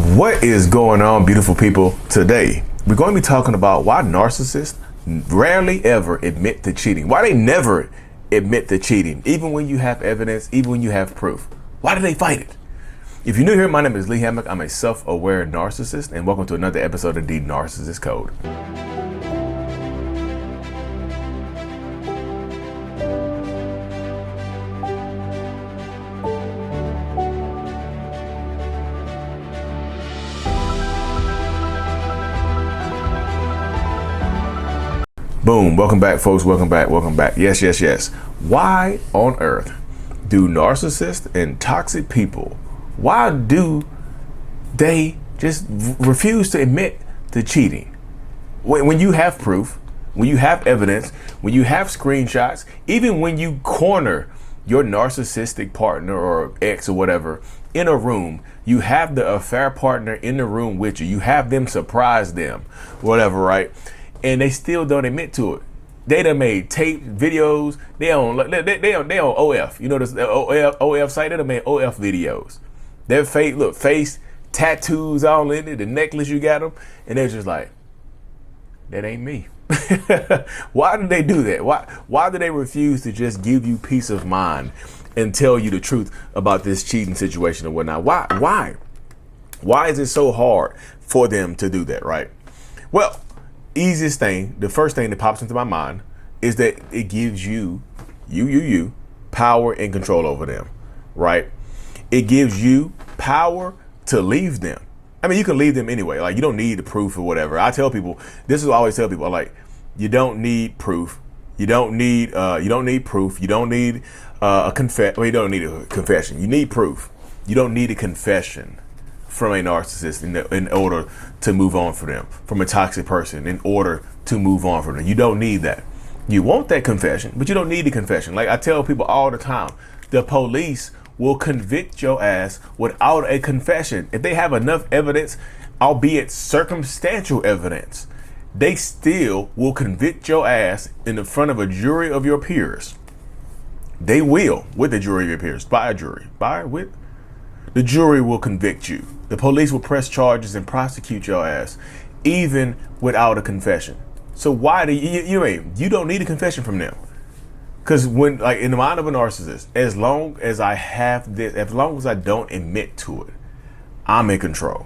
What is going on, beautiful people? Today, we're going to be talking about why narcissists rarely ever admit to cheating. Why they never admit to cheating, even when you have evidence, even when you have proof. Why do they fight it? If you're new here, my name is Lee Hammock. I'm a self-aware narcissist, and welcome to another episode of the Narcissist Code. Boom. Welcome back, folks. Welcome back. Yes. Why on earth do narcissists and toxic people, why do they just refuse to admit to cheating? When you have proof, when you have evidence, when you have screenshots, even when you corner your narcissistic partner or ex or whatever in a room, you have the affair partner in the room with you. You have them surprise them, whatever, right? And they still don't admit to it. They done made tape videos. They on OF. You know this OF site. They done made OF videos. Their face tattoos all in it. The necklace you got them, and they're just like, that ain't me. Why do they do that? Why do they refuse to just give you peace of mind and tell you the truth about this cheating situation or whatnot? Why is it so hard for them to do that? Right. Well, easiest thing, the first thing that pops into my mind is that it gives you power and control over them, right? It gives you power to leave them. I mean, you can leave them anyway. Like, you don't need the proof or whatever. I tell people, this is what I always tell people, like, you don't need proof. You don't need proof. You don't need you don't need a confession. You need proof. You don't need a confession from a narcissist in order to move on from them, from a toxic person in order to move on from them. You don't need that. You want that confession, but you don't need the confession. Like I tell people all the time, the police will convict your ass without a confession. If they have enough evidence, albeit circumstantial evidence, they still will convict your ass in the front of a jury of your peers. They will, with the jury of your peers, the jury will convict you. The police will press charges and prosecute your ass, even without a confession. So why do you don't need a confession from them? Because when, like, in the mind of a narcissist, as long as I have this, as long as I don't admit to it, I'm in control.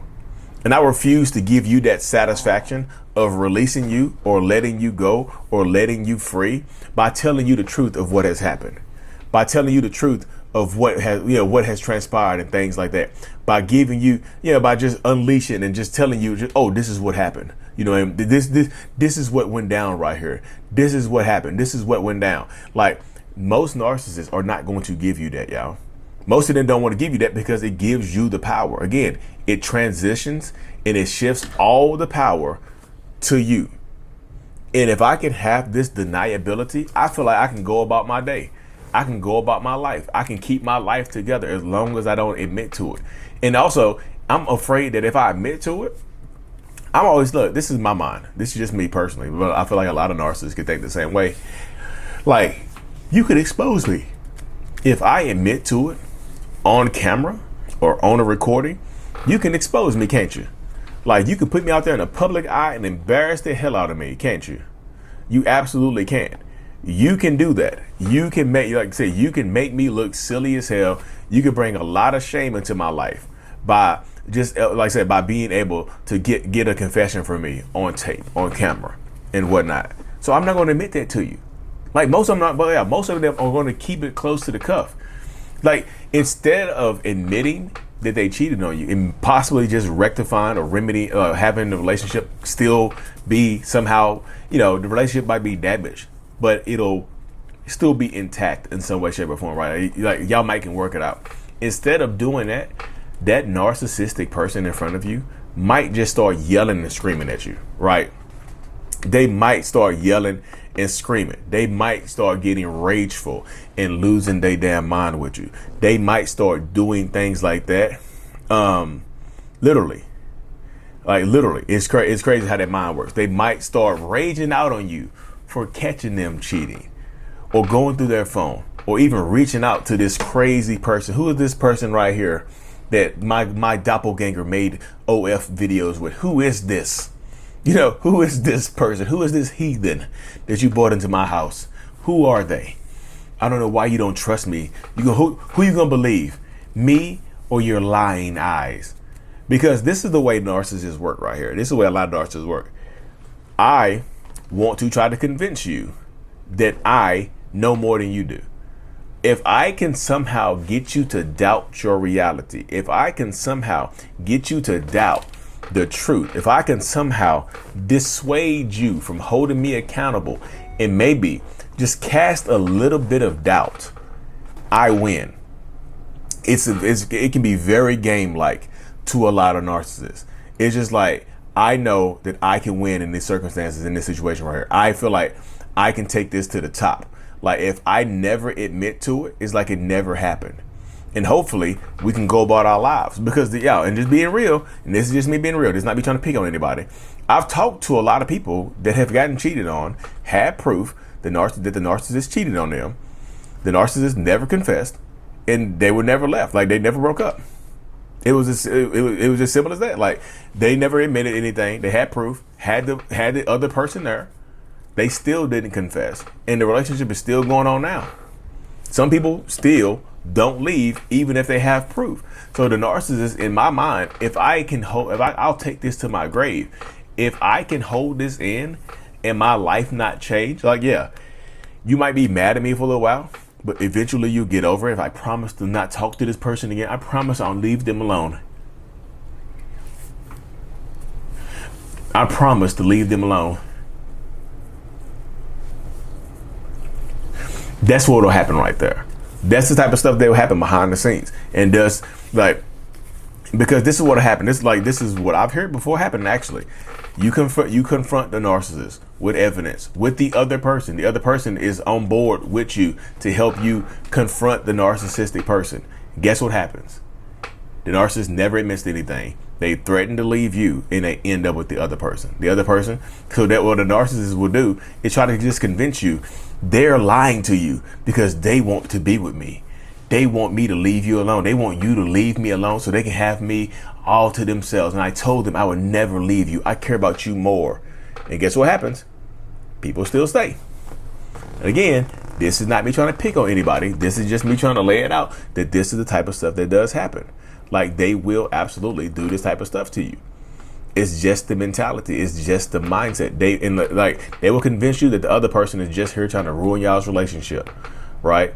And I refuse to give you that satisfaction of releasing you or letting you go or letting you free by telling you the truth of what has happened, by telling you the truth of what has transpired and things like that, by giving you, by just unleashing and just telling you, oh, this is what happened. And this is what went down right here. This is what happened. This is what went down. Like, most narcissists are not going to give you that, y'all. Most of them don't want to give you that because it gives you the power. Again, it transitions and it shifts all the power to you. And if I can have this deniability, I feel like I can go about my day. I can go about my life. I can keep my life together as long as I don't admit to it. And also, I'm afraid that if I admit to it, this is my mind. This is just me personally, but I feel like a lot of narcissists could think the same way. Like, you could expose me. If I admit to it on camera or on a recording, you can expose me, can't you? Like, you can put me out there in the public eye and embarrass the hell out of me, can't you? You absolutely can. You can do that. You can you can make me look silly as hell. You can bring a lot of shame into my life by just, by being able to get a confession from me on tape, on camera, and whatnot. So I'm not going to admit that to you. Like, most of them are going to keep it close to the cuff. Like, instead of admitting that they cheated on you and possibly just rectifying or remedy, having the relationship still be somehow, the relationship might be damaged, but it'll still be intact in some way, shape, or form, right? Like, y'all might can work it out. Instead of doing that, that narcissistic person in front of you might just start yelling and screaming at you, right? They might start yelling and screaming. They might start getting rageful and losing their damn mind with you. They might start doing things like that. Literally, it's crazy how that mind works. They might start raging out on you for catching them cheating or going through their phone or even reaching out to this crazy person. Who is this person right here that my doppelganger made OF videos with. Who is this? You know, who is this person? Who is this heathen that you brought into my house? Who are they? I don't know why you don't trust me. Who you gonna believe? Me or your lying eyes? Because this is the way narcissists work right here. This is the way a lot of narcissists work. I want to try to convince you that I know more than you do. If I can somehow get you to doubt your reality, if I can somehow get you to doubt the truth, if I can somehow dissuade you from holding me accountable and maybe just cast a little bit of doubt, I win. It can be very game-like to a lot of narcissists. It's just like, I know that I can win in these circumstances, in this situation right here. I feel like I can take this to the top. Like, if I never admit to it, it's like it never happened. And hopefully we can go about our lives because and just being real, and this is just me being real, this is not me trying to pick on anybody. I've talked to a lot of people that have gotten cheated on, had proof that the narcissist cheated on them. The narcissist never confessed, and they were never left. Like, they never broke up. It was as simple as that. Like, they never admitted anything. They had proof, had the other person there. They still didn't confess, and the relationship is still going on now. Some people still don't leave even if they have proof. So the narcissist, in my mind, I'll take this to my grave. If I can hold this in and my life not change, like, yeah, you might be mad at me for a little while, but eventually you get over it. If I promise to not talk to this person again, I promise I'll leave them alone. I promise to leave them alone. That's what will happen right there. That's the type of stuff that will happen behind the scenes. And just like, because this is what happened. This is what I've heard before happen. Actually, you confront the narcissist with evidence, with the other person. The other person is on board with you to help you confront the narcissistic person. Guess what happens? The narcissist never admits to anything. They threaten to leave you, and they end up with the other person. The other person, so that what the narcissist will do is try to just convince you they're lying to you because they want to be with me. They want me to leave you alone. They want you to leave me alone so they can have me all to themselves. And I told them I would never leave you. I care about you more. And guess what happens? People still stay. And again, this is not me trying to pick on anybody. This is just me trying to lay it out that this is the type of stuff that does happen. Like, they will absolutely do this type of stuff to you. It's just the mentality. It's just the mindset. They will convince you that the other person is just here trying to ruin y'all's relationship, right?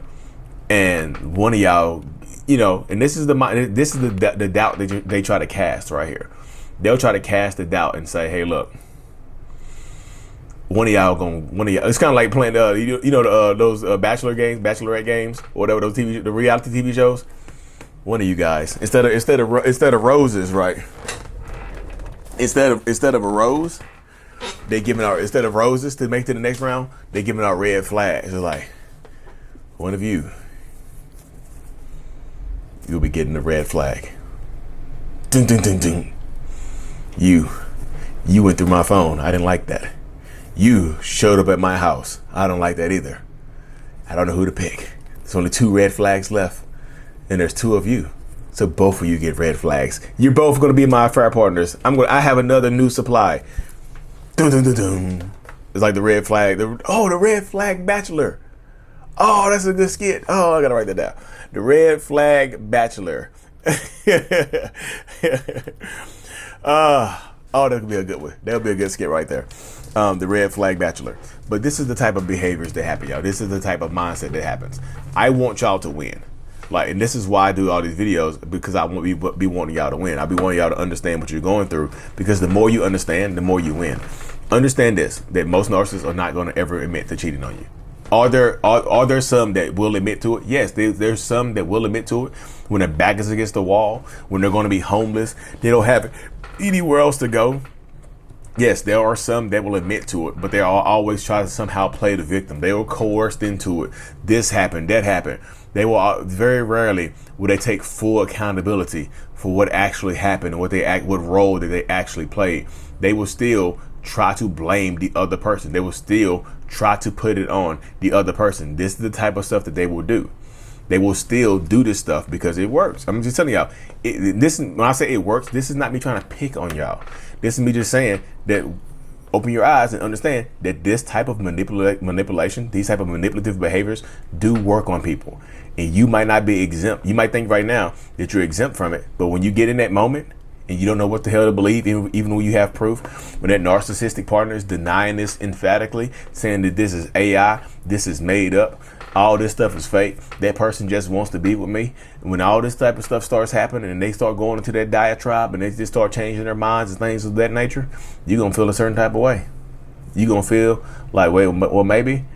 And one of y'all, and this is the doubt that they try to cast right here. They'll try to cast the doubt and say, "Hey, look, one of y'all." It's kind of like playing those bachelorette games, or whatever, the reality TV shows. One of you guys, instead of roses, right? Instead of a rose, they giving out, instead of roses to make to the next round, they giving out red flags. It's like, one of you'll be getting the red flag. Ding, ding, ding, ding. You went through my phone. I didn't like that. You showed up at my house. I don't like that either. I don't know who to pick. There's only 2 red flags left, and there's 2 of you. So both of you get red flags. You're both going to be my affair partners. I have another new supply. Dun, dun, dun, dun. It's like the red flag. The red flag bachelor. Oh, that's a good skit. Oh, I got to write that down. The red flag bachelor. That could be a good one. That'll be a good skit right there. The red flag bachelor. But this is the type of behaviors that happen, y'all. This is the type of mindset that happens. I want y'all to win. And this is why I do all these videos, because I want be wanting y'all to win. I be wanting y'all to understand what you're going through, because the more you understand, the more you win. Understand this, that most narcissists are not going to ever admit to cheating on you. Are there some that will admit to it? Yes, there's some that will admit to it when their back is against the wall, when they're going to be homeless, they don't have anywhere else to go. Yes, there are some that will admit to it, but they always try to somehow play the victim. They were coerced into it. This happened, that happened. They will very rarely will they take full accountability for what actually happened and what role that they actually played. They will still try to blame the other person. They will still try to put it on the other person. This is the type of stuff that they will do. They will still do this stuff because it works. I'm just telling y'all. When I say it works, this is not me trying to pick on y'all. This is me just saying that open your eyes and understand that this type of manipulation, these type of manipulative behaviors do work on people. And you might not be exempt. You might think right now that you're exempt from it. But when you get in that moment and you don't know what the hell to believe, even when you have proof, when that narcissistic partner is denying this emphatically, saying that this is AI, this is made up, all this stuff is fake, that person just wants to be with me. And when all this type of stuff starts happening and they start going into that diatribe and they just start changing their minds and things of that nature, you're going to feel a certain type of way. You're going to feel like, well, maybe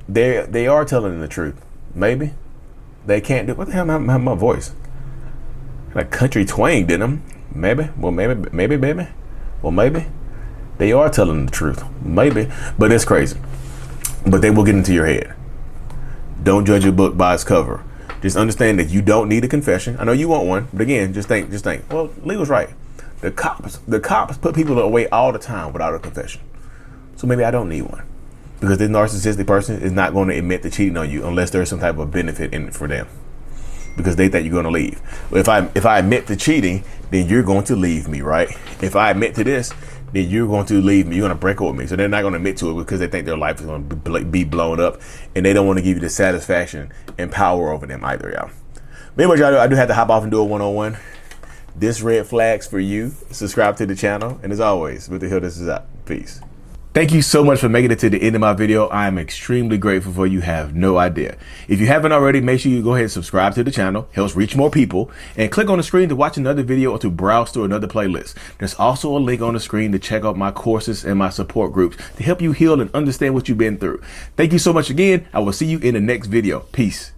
they are telling the truth. Maybe they can't do, what the hell am my voice? Like country twang, didn't them? Maybe. Well, maybe, baby. Well, maybe they are telling the truth. Maybe, but it's crazy. But they will get into your head. Don't judge a book by its cover. Just understand that you don't need a confession. I know you want one, but again, just think. Well, Lee was right. The cops put people away all the time without a confession. So maybe I don't need one, because this narcissistic person is not going to admit to cheating on you unless there's some type of benefit in it for them, because they think you're going to leave. If I admit to cheating, then you're going to leave me, right? If I admit to this, then you're going to leave me. You're going to break up with me. So they're not going to admit to it because they think their life is going to be blown up, and they don't want to give you the satisfaction and power over them either, y'all. But anyway, y'all, I do have to hop off and do a one-on-one. This red flags for you. Subscribe to the channel, and as always, with the hell, this is out. Peace. Thank you so much for making it to the end of my video. I am extremely grateful for you. Have no idea. If you haven't already, make sure you go ahead and subscribe to the channel. Helps reach more people. And click on the screen to watch another video or to browse through another playlist. There's also a link on the screen to check out my courses and my support groups to help you heal and understand what you've been through. Thank you so much again. I will see you in the next video. Peace.